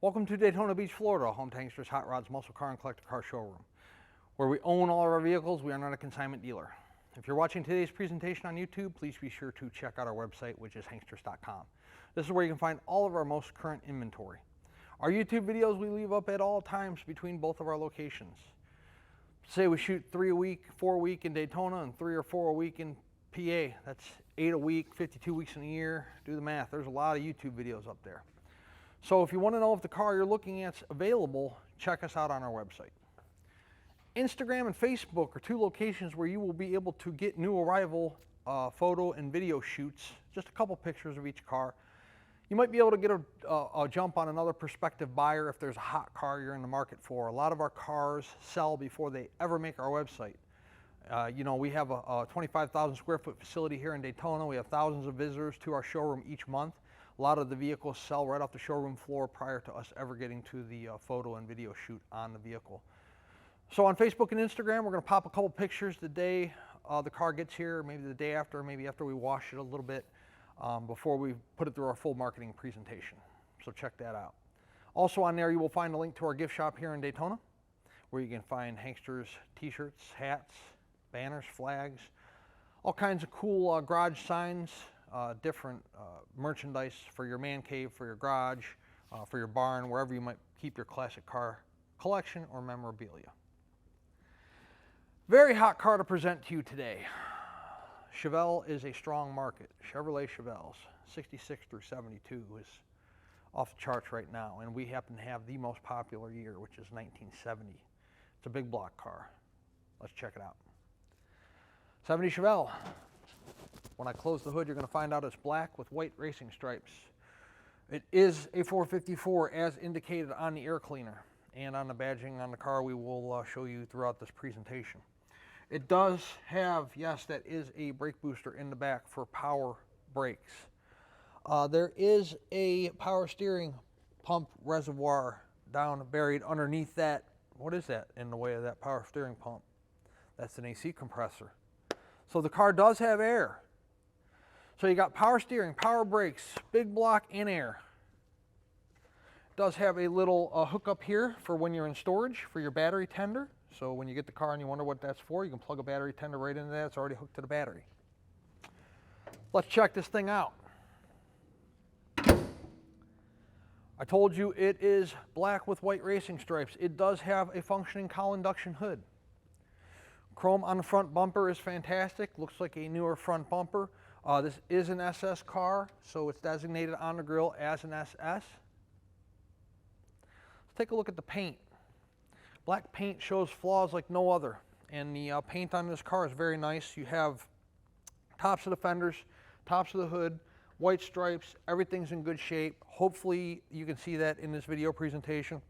Welcome to Daytona Beach, Florida, home to Hankster's Hot Rods, Muscle Car, and Collector Car Showroom, where we own all of our vehicles. We are not a consignment dealer. If you're watching today's presentation on YouTube, please be sure to check out our website, which is hanksters.com. This is where you can find all of our most current inventory. Our YouTube videos we leave up at all times between both of our locations. Say we shoot 3 a week, 4 a week in Daytona, and 3 or 4 a week in PA. That's 8 a week, 52 weeks in a year. Do the math. There's a lot of YouTube videos up there. So if you want to know if the car you're looking at is available, check us out on our website. Instagram and Facebook are 2 locations where you will be able to get new arrival photo and video shoots, just a couple pictures of each car. You might be able to get a jump on another prospective buyer if there's a hot car you're in the market for. A lot of our cars sell before they ever make our website. You know, we have a 25,000 square foot facility here in Daytona. We have thousands of visitors to our showroom each month. A lot of the vehicles sell right off the showroom floor prior to us ever getting to the photo and video shoot on the vehicle. So on Facebook and Instagram, we're going to pop a couple pictures the day the car gets here, maybe the day after, maybe after we wash it a little bit, before we put it through our full marketing presentation. So check that out. Also on there, you will find a link to our gift shop here in Daytona, where you can find Hanksters t-shirts, hats, banners, flags, all kinds of cool garage signs, different merchandise for your man cave, for your garage, for your barn, wherever you might keep your classic car collection or memorabilia. Very hot car to present to you today. Chevelle is a strong market. Chevrolet Chevelles, 66 through 72 is off the charts right now, and we happen to have the most popular year, which is 1970. It's a big block car. Let's check it out. 70 Chevelle. When I close the hood, you're going to find out it's black with white racing stripes. It is a 454 as indicated on the air cleaner and on the badging on the car we will show you throughout this presentation. It does have, yes, that is a brake booster in the back for power brakes. There is a power steering pump reservoir down buried underneath that. What is that in the way of that power steering pump? That's an AC compressor. So the car does have air. So you got power steering, power brakes, big block, and air. It does have a little hookup here for when you're in storage for your battery tender. So when you get the car and you wonder what that's for, you can plug a battery tender right into that. It's already hooked to the battery. Let's check this thing out. I told you it is black with white racing stripes. It does have a functioning cowl induction hood. Chrome on the front bumper is fantastic. Looks like a newer front bumper. This is an SS car, so it's designated on the grill as an SS. Let's take a look at the paint. Black paint shows flaws like no other, and the paint on this car is very nice. You have tops of the fenders, tops of the hood, white stripes, everything's in good shape. Hopefully you can see that in this video presentation.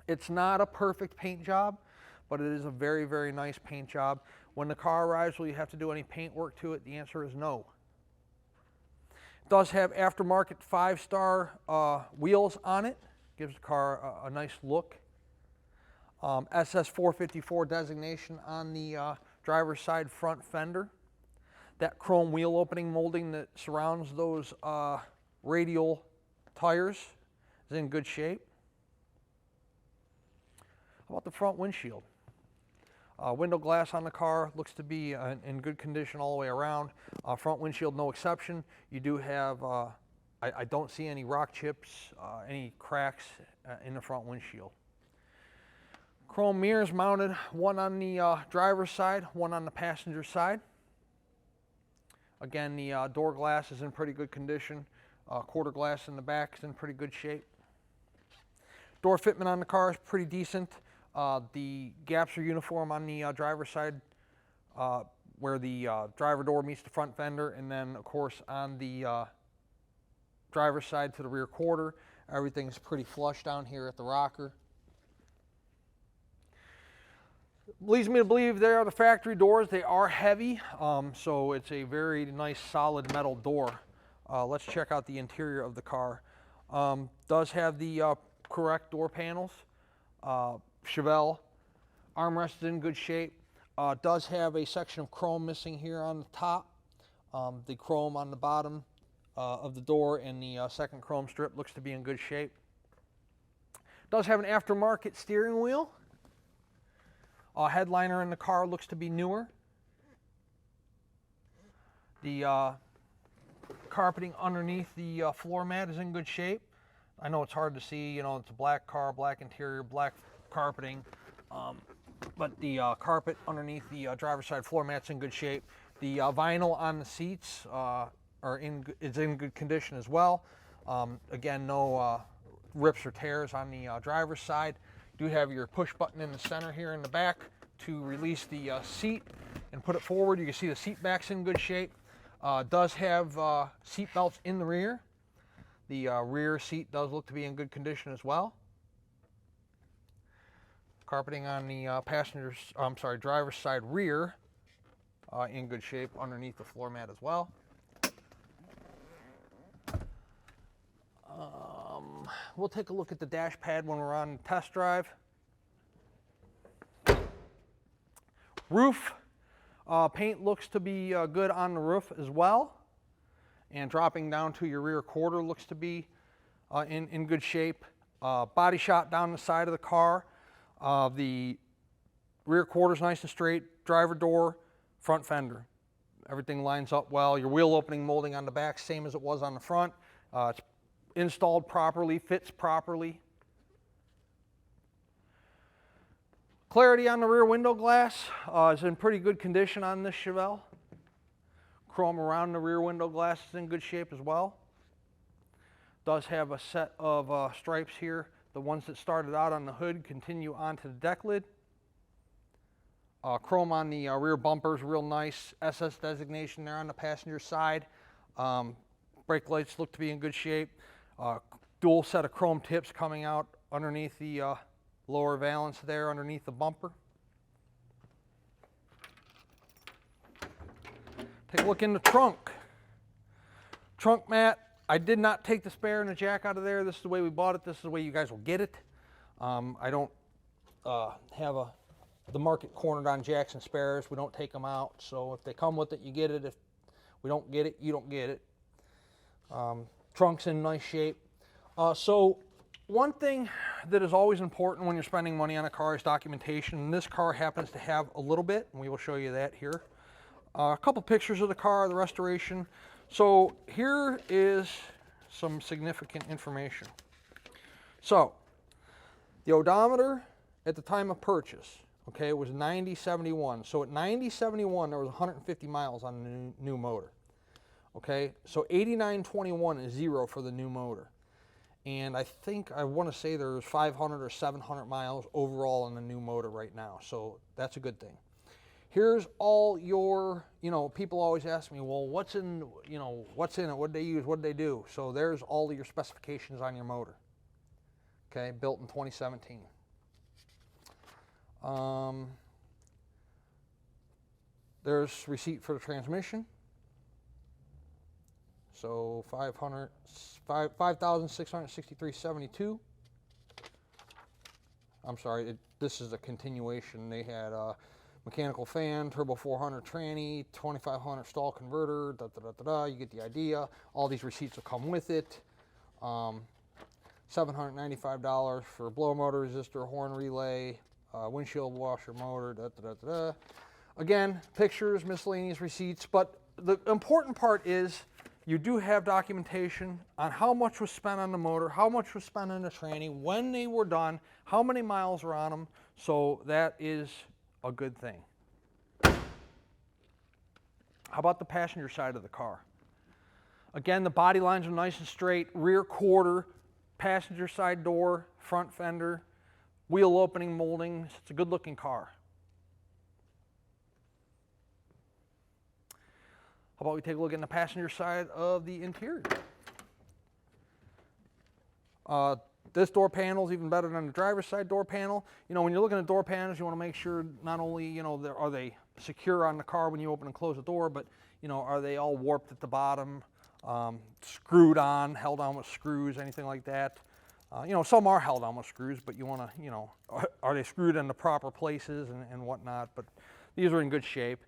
It's not a perfect paint job, but it is a very, very nice paint job. When the car arrives, will you have to do any paint work to it? The answer is no. It does have aftermarket 5-star wheels on it. Gives the car a nice look. SS 454 designation on the driver's side front fender. That chrome wheel opening molding that surrounds those radial tires is in good shape. How about the front windshield? Window glass on the car looks to be in good condition all the way around. Front windshield, no exception. You do have, I don't see any rock chips, any cracks in the front windshield. Chrome mirrors mounted, one on the driver's side, one on the passenger side. Again, the door glass is in pretty good condition. Quarter glass in the back is in pretty good shape. Door fitment on the car is pretty decent. The gaps are uniform on the driver's side where the driver door meets the front fender, and then of course on the driver's side to the rear quarter, everything's pretty flush down here at the rocker. Leads me to believe they are the factory doors. They are heavy, so it's a very nice solid metal door. Let's check out the interior of the car. Does have the correct door panels. Chevelle armrest is in good shape. Does have a section of chrome missing here on the top. The chrome on the bottom of the door and the second chrome strip looks to be in good shape. Does have an aftermarket steering wheel. Headliner in the car looks to be newer. The carpeting underneath the floor mat is in good shape. I know it's hard to see, you know, it's a black car, black interior, black carpeting, but the carpet underneath the driver's side floor mat's in good shape. The vinyl on the seats is in good condition as well. Again, no rips or tears on the driver's side. You do have your push button in the center here in the back to release the seat and put it forward. You can see the seat back's in good shape. Does have seat belts in the rear. The rear seat does look to be in good condition as well. Carpeting on the driver's side rear in good shape underneath the floor mat as well. We'll take a look at the dash pad when we're on test drive. Roof paint looks to be good on the roof as well. And dropping down to your rear quarter looks to be in good shape. Body shot down the side of the car. The rear quarter's nice and straight. Driver door, front fender. Everything lines up well. Your wheel opening molding on the back, same as it was on the front. It's installed properly, fits properly. Clarity on the rear window glass is in pretty good condition on this Chevelle. Chrome around the rear window glass is in good shape as well. Does have a set of stripes here. The ones that started out on the hood continue onto the deck lid. Chrome on the rear bumpers, real nice. SS designation there on the passenger side. Brake lights look to be in good shape. Dual set of chrome tips coming out underneath the lower valance there, underneath the bumper. Take a look in the trunk. Trunk mat, I did not take the spare and the jack out of there. This is the way we bought it. This is the way you guys will get it. I don't have the market cornered on jacks and spares. We don't take them out. So if they come with it, you get it. If we don't get it, you don't get it. Trunk's in nice shape. So one thing that is always important when you're spending money on a car is documentation. And this car happens to have a little bit, and we will show you that here. A couple pictures of the car, the restoration. So here is some significant information. So the odometer at the time of purchase, okay, it was 9071. So at 9071, there was 150 miles on the new motor. Okay, so 8921 is 0 for the new motor. And I want to say there's 500 or 700 miles overall on the new motor right now. So that's a good thing. Here's all your, people always ask me, well, what's in it? What did they use? What did they do? So there's all of your specifications on your motor. Okay, built in 2017. There's receipt for the transmission. So $5,663.72. I'm sorry, this is a continuation. They had mechanical fan, turbo 400 tranny, 2500 stall converter, you get the idea. All these receipts will come with it. $795 for a blower motor, resistor, horn relay, windshield washer motor, Again, pictures, miscellaneous receipts, but the important part is you do have documentation on how much was spent on the motor, how much was spent on the tranny, when they were done, how many miles are on them, so that is a good thing. How about the passenger side of the car? Again, the body lines are nice and straight, rear quarter, passenger side door, front fender, wheel opening moldings. It's a good looking car. How about we take a look at the passenger side of the interior? This door panel is even better than the driver's side door panel. When you're looking at door panels, you want to make sure not only, are they secure on the car when you open and close the door, but, are they all warped at the bottom, screwed on, held on with screws, anything like that. Some are held on with screws, but you want to, are they screwed in the proper places and whatnot, but these are in good shape.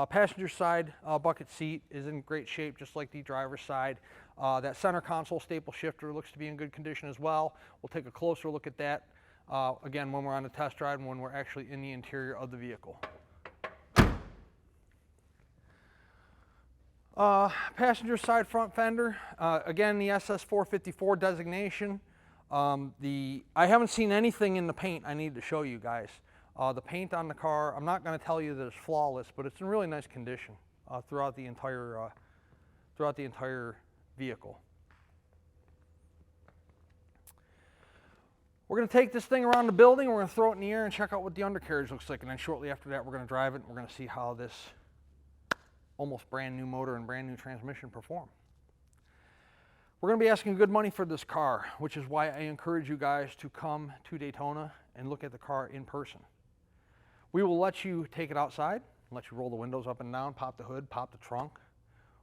Passenger side bucket seat is in great shape, just like the driver's side. That center console staple shifter looks to be in good condition as well. We'll take a closer look at that again when we're on the test drive and when we're actually in the interior of the vehicle. Passenger side front fender, again the SS 454 designation. I haven't seen anything in the paint I need to show you guys. The paint on the car, I'm not going to tell you that it's flawless, but it's in really nice condition throughout the entire vehicle. We're going to take this thing around the building, we're going to throw it in the air and check out what the undercarriage looks like, and then shortly after that we're going to drive it and we're going to see how this almost brand new motor and brand new transmission perform. We're going to be asking good money for this car, which is why I encourage you guys to come to Daytona and look at the car in person. We will let you take it outside, let you roll the windows up and down, pop the hood, pop the trunk.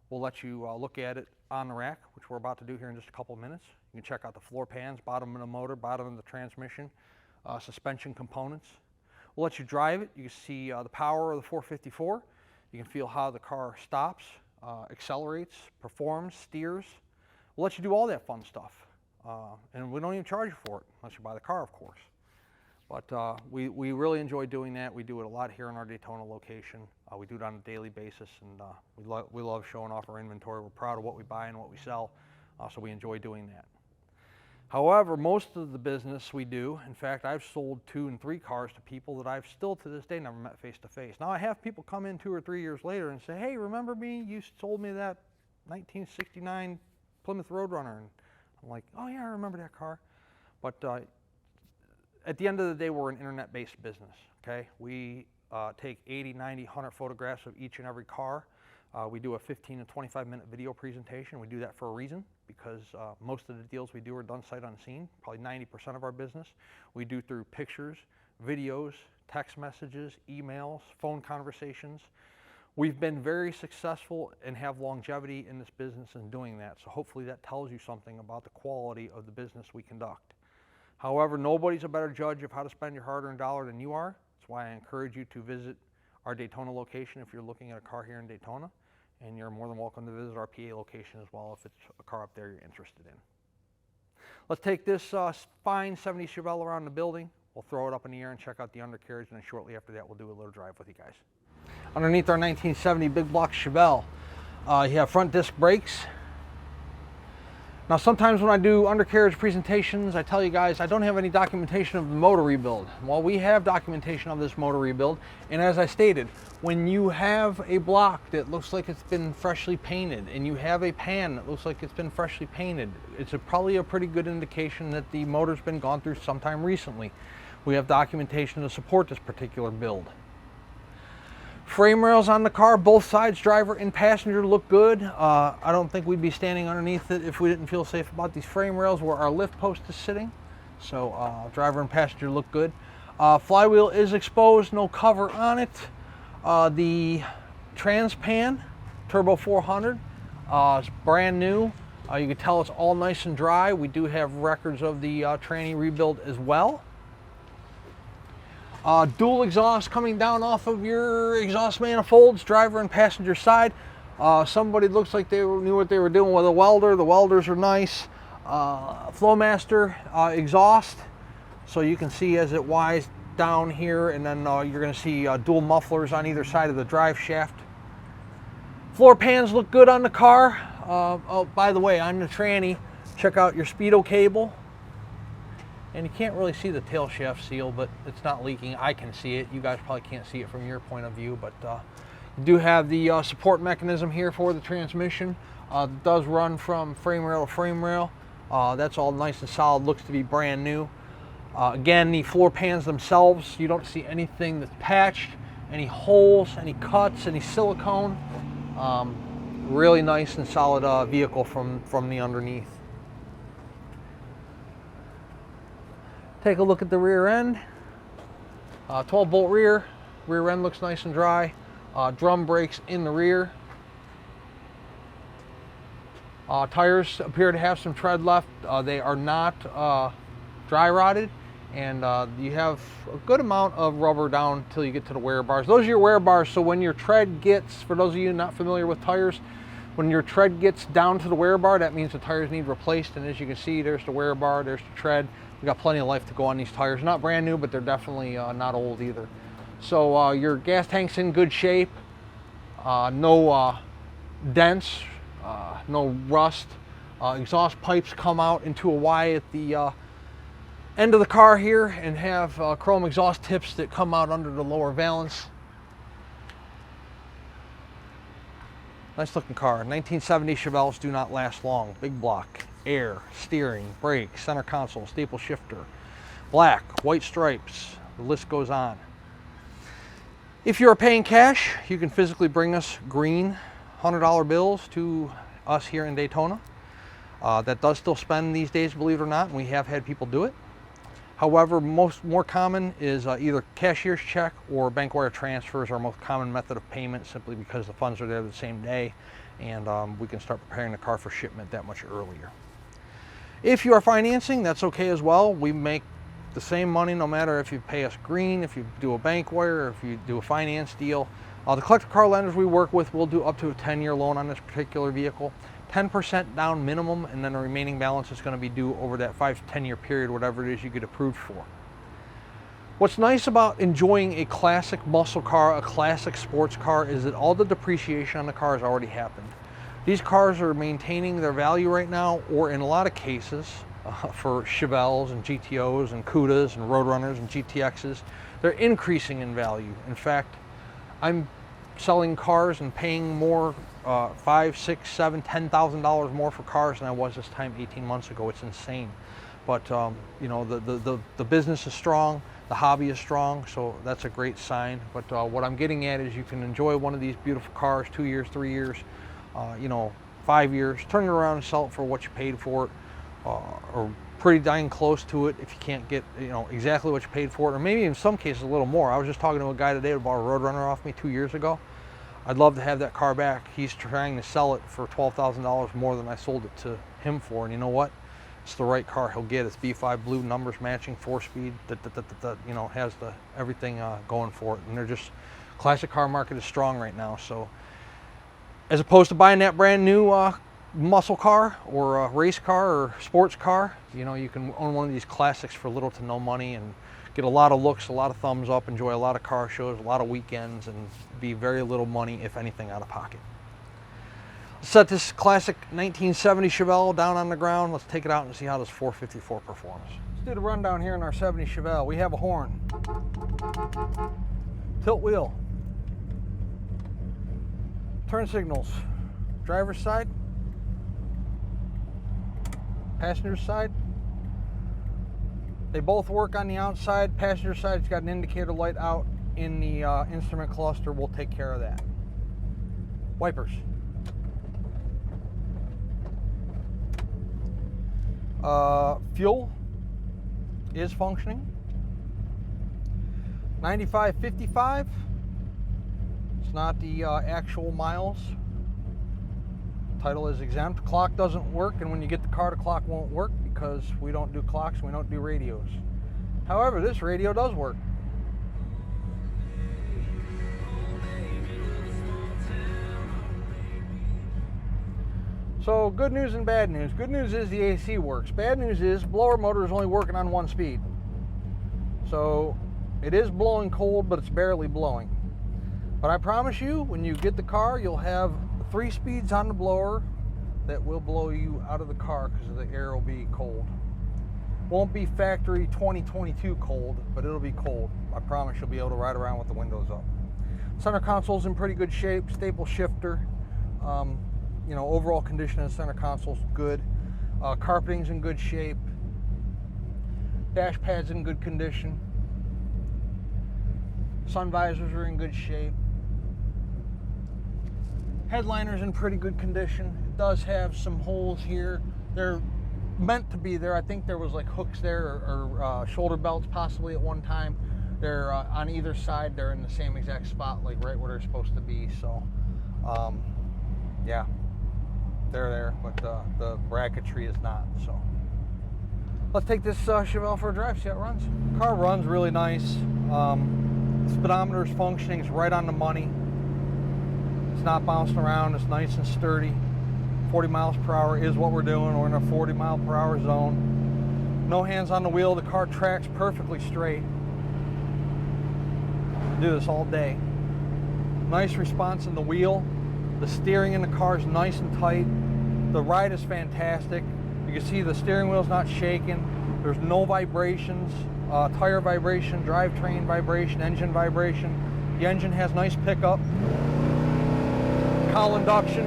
We'll let you look at it on the rack, which we're about to do here in just a couple of minutes. You can check out the floor pans, bottom of the motor, bottom of the transmission, suspension components. We'll let you drive it. You can see the power of the 454. You can feel how the car stops, accelerates, performs, steers. We'll let you do all that fun stuff. And we don't even charge you for it, unless you buy the car, of course. But we really enjoy doing that. We do it a lot here in our Daytona location. We do it on a daily basis, and we love showing off our inventory. We're proud of what we buy and what we sell, so we enjoy doing that. However, most of the business we do, in fact, I've sold 2 and 3 cars to people that I've still to this day never met face to face. Now I have people come in 2 or 3 years later and say, hey, remember me? You sold me that 1969 Plymouth Roadrunner. And I'm like, oh yeah, I remember that car. But at the end of the day, we're an internet-based business, okay? We take 80, 90, 100 photographs of each and every car. We do a 15 to 25-minute video presentation. We do that for a reason, because most of the deals we do are done sight unseen, probably 90% of our business. We do through pictures, videos, text messages, emails, phone conversations. We've been very successful and have longevity in this business in doing that, so hopefully that tells you something about the quality of the business we conduct. However, nobody's a better judge of how to spend your hard-earned dollar than you are. That's why I encourage you to visit our Daytona location if you're looking at a car here in Daytona, and you're more than welcome to visit our PA location as well if it's a car up there you're interested in. Let's take this fine 70 Chevelle around the building. We'll throw it up in the air and check out the undercarriage, and then shortly after that we'll do a little drive with you guys. Underneath our 1970 big block Chevelle, you have front disc brakes. Now sometimes when I do undercarriage presentations, I tell you guys I don't have any documentation of the motor rebuild. Well, we have documentation of this motor rebuild, and as I stated, when you have a block that looks like it's been freshly painted and you have a pan that looks like it's been freshly painted, it's probably a pretty good indication that the motor's been gone through sometime recently. We have documentation to support this particular build. Frame rails on the car, both sides, driver and passenger, look good. I don't think we'd be standing underneath it if we didn't feel safe about these frame rails where our lift post is sitting. So driver and passenger look good. Flywheel is exposed, no cover on it. The Transpan Turbo 400 is brand new. You can tell it's all nice and dry. We do have records of the tranny rebuild as well. Dual exhaust coming down off of your exhaust manifolds, driver and passenger side. Somebody looks like they knew what they were doing with a welder. The welders are nice. Flowmaster exhaust, so you can see as it winds down here, and then you're going to see dual mufflers on either side of the drive shaft. Floor pans look good on the car. Oh, by the way, on the tranny, check out your speedo cable. And you can't really see the tail shaft seal, but it's not leaking. I can see it. You guys probably can't see it from your point of view, but you do have the support mechanism here for the transmission. It does run from frame rail to frame rail. That's all nice and solid, looks to be brand new. Again, the floor pans themselves, you don't see anything that's patched, any holes, any cuts, any silicone. Really nice and solid vehicle from the underneath. Take a look at the rear end. 12-bolt rear end looks nice and dry. Drum brakes in the rear. Tires appear to have some tread left. They are not dry rotted, and you have a good amount of rubber down until you get to the wear bars. Those are your wear bars, so when your tread gets, for those of you not familiar with tires, When your tread gets down to the wear bar, that means the tires need replaced. And as you can see, there's the wear bar, there's the tread. We got plenty of life to go on these tires. Not brand new, but they're definitely not old either. So your gas tank's in good shape. No dents, no rust. Exhaust pipes come out into a Y at the end of the car here and have chrome exhaust tips that come out under the lower valance. Nice looking car. 1970 Chevelles do not last long. Big block, air, steering, brake, center console, staple shifter, black, white stripes. The list goes on. If you are paying cash, you can physically bring us green $100 bills to us here in Daytona. That does still spend these days, believe it or not, and we have had people do it. However, more common is either cashier's check or bank wire transfers, our most common method of payment, simply because the funds are there the same day, and we can start preparing the car for shipment that much earlier. If you are financing, that's okay as well. We make the same money no matter if you pay us green, if you do a bank wire, or if you do a finance deal. The collector car lenders we work with will do up to a 10-year loan on this particular vehicle. 10% down minimum, and then the remaining balance is going to be due over that 5 to 10 year period, whatever it is you get approved for. What's nice about enjoying a classic muscle car, a classic sports car, is that all the depreciation on the car has already happened. These cars are maintaining their value right now, or in a lot of cases, for Chevelles and GTOs and Cudas and Roadrunners and GTXs, they're increasing in value. In fact, I'm selling cars and paying more, $5,000, $6,000, $7,000, $10,000 more for cars than I was this time 18 months ago. It's insane. But you know, the business is strong, the hobby is strong, so that's a great sign. But what I'm getting at is you can enjoy one of these beautiful cars 2 years, 3 years, you know, 5 years, turn it around and sell it for what you paid for it, or pretty dang close to it if you can't get, you know, exactly what you paid for it, or maybe in some cases a little more. I was just talking to a guy today who bought a Roadrunner off me 2 years ago. I'd love to have that car back. He's trying to sell it for $12,000 more than I sold it to him for, and you know what? It's the right car he'll get. It's B5 blue, numbers matching, 4-speed, you know, has the everything going for it. And they're just, classic car market is strong right now. So as opposed to buying that brand new muscle car or a race car or sports car, you know, you can own one of these classics for little to no money and get a lot of looks, a lot of thumbs up, enjoy a lot of car shows, a lot of weekends, and be very little money, if anything, out of pocket. Let's set this classic 1970 Chevelle down on the ground. Let's take it out and see how this 454 performs. Let's do the rundown here in our 70 Chevelle. We have a horn, tilt wheel, turn signals, driver's side, passenger side. They both work on the outside. Passenger side's got an indicator light out in the instrument cluster. We'll take care of that. Wipers. Fuel is functioning. 9555. It's not the actual miles. Title is exempt. Clock doesn't work, and when you get the car, the clock won't work because we don't do clocks, we don't do radios. However, this radio does work. So good news and bad news. Good news is the AC works. Bad news is blower motor is only working on 1 speed. So it is blowing cold, but it's barely blowing. But I promise you, when you get the car, you'll have 3 speeds on the blower that will blow you out of the car because the air will be cold. Won't be factory 2022 cold, but it'll be cold. I promise you'll be able to ride around with the windows up. Center console's in pretty good shape. Staple shifter. You know, overall condition of the center console's good. Carpeting's in good shape. Dash pad's in good condition. Sun visors are in good shape. Headliner's in pretty good condition. It does have some holes here. They're meant to be there. I think there was like hooks there or shoulder belts possibly at one time. They're on either side. They're in the same exact spot, like right where they're supposed to be. So, yeah, they're there, but the bracketry is not. So, let's take this Chevelle for a drive, see how it runs. The car runs really nice. Speedometer is functioning. It's right on the money. It's not bouncing around. It's nice and sturdy. 40 miles per hour is what we're doing. We're in a 40 mile per hour zone. No hands on the wheel. The car tracks perfectly straight. Do this all day. Nice response in the wheel. The steering in the car is nice and tight. The ride is fantastic. You can see the steering wheel's not shaking. There's no vibrations, tire vibration, drivetrain vibration, engine vibration. The engine has nice pickup. Cowl induction.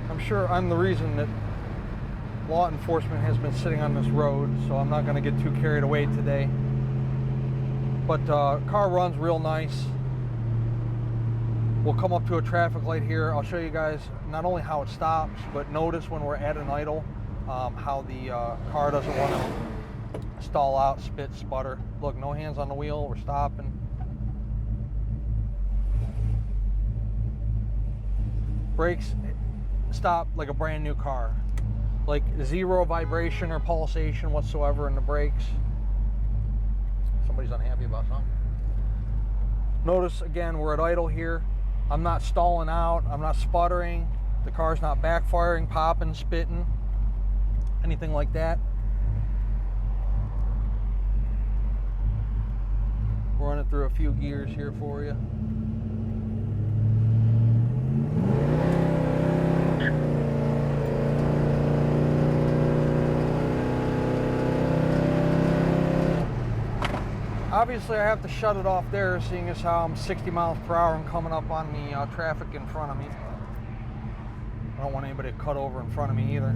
I'm sure I'm the reason that law enforcement has been sitting on this road, so I'm not going to get too carried away today. But car runs real nice. We'll come up to a traffic light here. I'll show you guys not only how it stops, but notice when we're at an idle, how the car doesn't want to stall out, spit, sputter. Look, no hands on the wheel, we're stopping. Brakes stop like a brand new car. Like zero vibration or pulsation whatsoever in the brakes. Somebody's unhappy about something. Notice again, we're at idle here. I'm not stalling out, I'm not sputtering. The car's not backfiring, popping, spitting, anything like that. We're running through a few gears here for you. Obviously, I have to shut it off there, seeing as how I'm 60 miles per hour and coming up on the traffic in front of me. I don't want anybody to cut over in front of me either.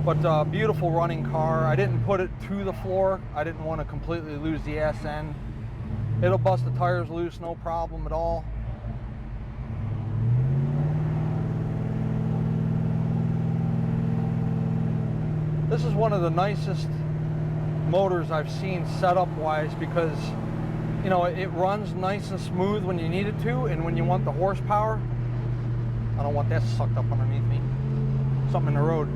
But beautiful running car. I didn't put it to the floor. I didn't want to completely lose the ass end. It'll bust the tires loose, no problem at all. This is one of the nicest motors I've seen setup wise, because you know it runs nice and smooth when you need it to, and when you want the horsepower, I don't want that sucked up underneath me, something in the road.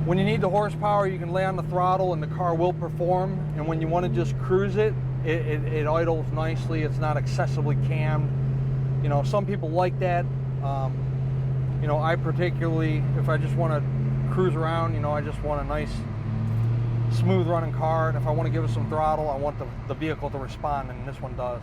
When you need the horsepower, you can lay on the throttle and the car will perform, and when you want to just cruise it, it idles nicely. It's not excessively cammed. You know, some people like that. You know, I particularly, if I just want to cruise around, you know, I just want a nice smooth running car, and if I want to give it some throttle, I want the vehicle to respond, and this one does.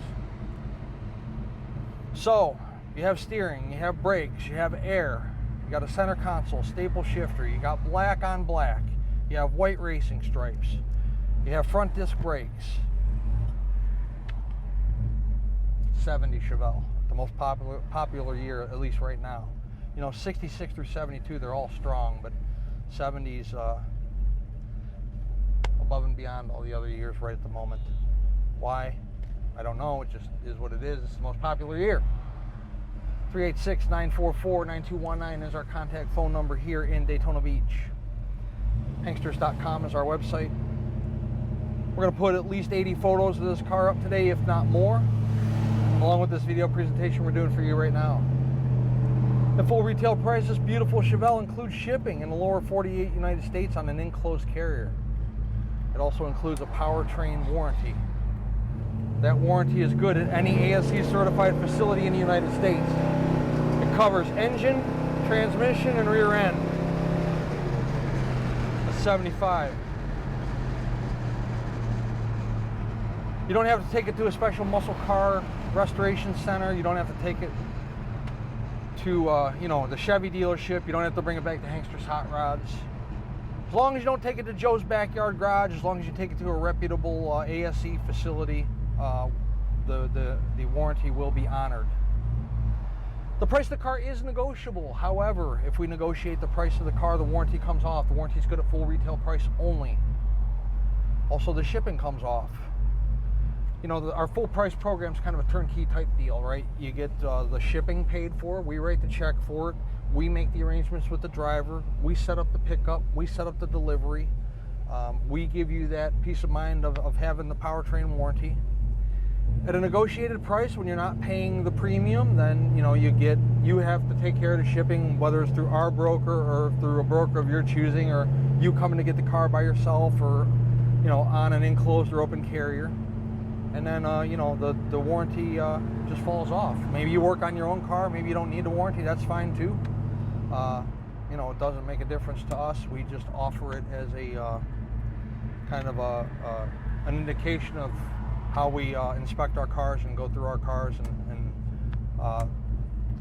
So you have steering, you have brakes, you have air, you got a center console, staple shifter, you got black on black, you have white racing stripes, you have front disc brakes. 70 Chevelle, the most popular year, at least right now. You know, 66 through 72, they're all strong, but 70s above and beyond all the other years right at the moment. Why? I don't know. It just is what it is. It's the most popular year. 386-944-9219 is our contact phone number here in Daytona Beach. Hanksters.com is our website. We're going to put at least 80 photos of this car up today, if not more, along with this video presentation we're doing for you right now. The full retail price, this beautiful Chevelle includes shipping in the lower 48 United States on an enclosed carrier. It also includes a powertrain warranty. That warranty is good at any ASE certified facility in the United States. It covers engine, transmission, and rear end. A 75. You don't have to take it to a special muscle car restoration center. You don't have to take it to you know, the Chevy dealership. You don't have to bring it back to Hanksters Hot Rods. As long as you don't take it to Joe's Backyard Garage, as long as you take it to a reputable ASE facility, the warranty will be honored. The price of the car is negotiable. However, if we negotiate the price of the car, the warranty comes off. The warranty is good at full retail price only. Also, the shipping comes off. You know, our full price program is kind of a turnkey type deal, right? You get the shipping paid for, we write the check for it, we make the arrangements with the driver, we set up the pickup, we set up the delivery, we give you that peace of mind of having the powertrain warranty. At a negotiated price, when you're not paying the premium, then you know you have to take care of the shipping, whether it's through our broker or through a broker of your choosing, or you coming to get the car by yourself, or you know, on an enclosed or open carrier. and then you know, the warranty just falls off. Maybe you work on your own car, maybe you don't need the warranty, that's fine too. You know, it doesn't make a difference to us. We just offer it as a kind of an indication of how we inspect our cars and go through our cars, and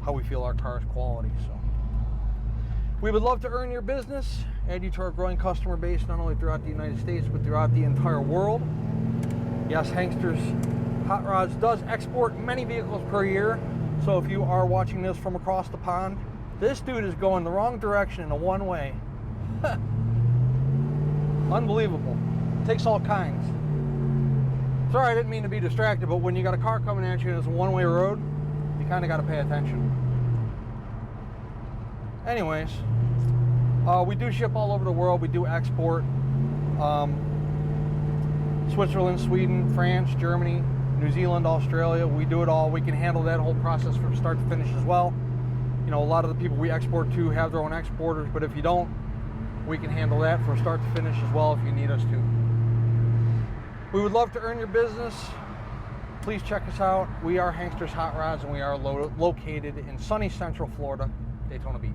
how we feel our car's quality. So we would love to earn your business, add you to our growing customer base, not only throughout the United States, but throughout the entire world. Yes, Hanksters Hot Rods does export many vehicles per year. So if you are watching this from across the pond, this dude is going the wrong direction in a one-way. Unbelievable. Takes all kinds. Sorry, I didn't mean to be distracted, but when you got a car coming at you and it's a one-way road, you kind of got to pay attention. Anyways, we do ship all over the world. We do export. Switzerland, Sweden, France, Germany, New Zealand, Australia. We do it all. We can handle that whole process from start to finish as well. You know, a lot of the people we export to have their own exporters, but if you don't, we can handle that from start to finish as well if you need us to. We would love to earn your business. Please check us out. We are Hanksters Hot Rods, and we are located in sunny Central Florida, Daytona Beach.